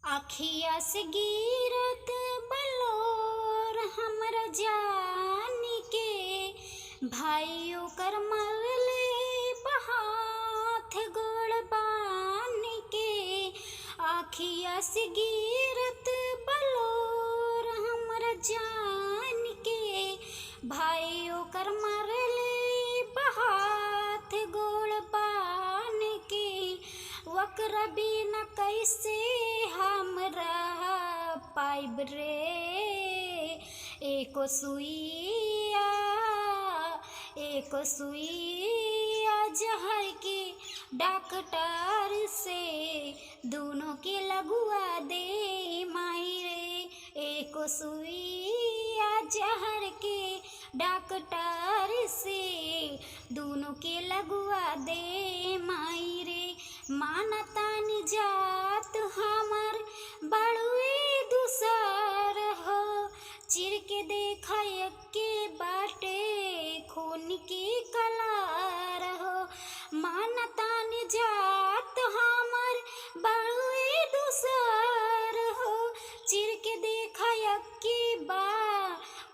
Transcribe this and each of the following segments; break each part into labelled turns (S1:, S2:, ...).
S1: आखिया से गिरत बलोर हमरा जानी के भाइयों कर मरले बहाथ गोड़ बानी के। आखिया से गिरत बलोर हमरा जानी के भाइयों कर मरले बहाथ गोड़ बानी के। वकरा बिना कैसे हम रह पाइब रे। एको सुइया जहर के डॉक्टर से दोनों के लगुआ दे माई रे। एको सुइया जहर के डॉक्टर से दोनों के लगुआ दे माई रे। मानतानी जात हमर बड़ुए दूसर हो चिर के देखा के बाटे खून की कलार हो। मानतानी जात हमर बड़ुए दूसर हो चिर के देखा के बा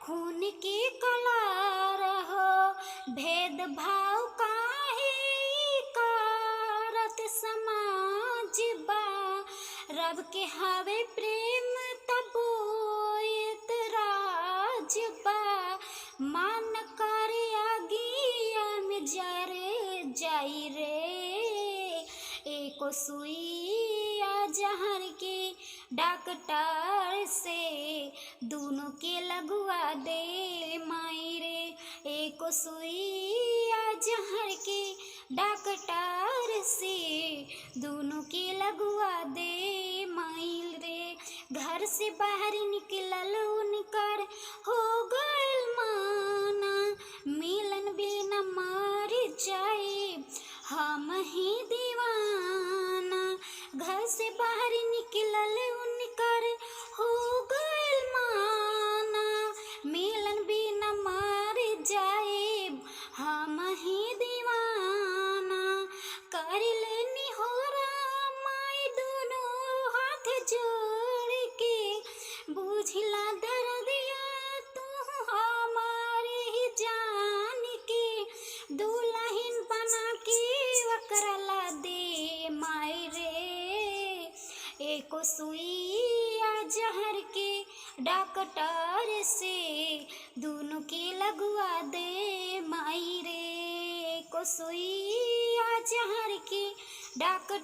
S1: खून की कलार हो। भेदभाव काहे करत समाज बा रब के हवे प्रेम तबो एतराज बा। मान करे आगिया में जर जाई रे। एको सुइया जहर के डॉक्टर से दोनों के लगुआ दे माई रे। एको सुइया जहर के डॉक्टर से दोनों के लगुआ दे माई रे। घर से बाहर निकलल उनकर हो गइल माना मिलन बिना मर जाए हम ही दीवाना। घर से बाहर निकलल उनकर हो गइल माना मिलन बिना मर जाए हम ही दीवाना। कर लेनी हो माई दोनों हाथ जोड़ के बुझला दर्दिया तू हमारे ही जान के। दुल्हन बना के वकरला दे माई रे। एको सुइया जहर के डॉक्टर से दोनों के लगुआ दे माई रे। एको सुइया जहर के डॉक्टर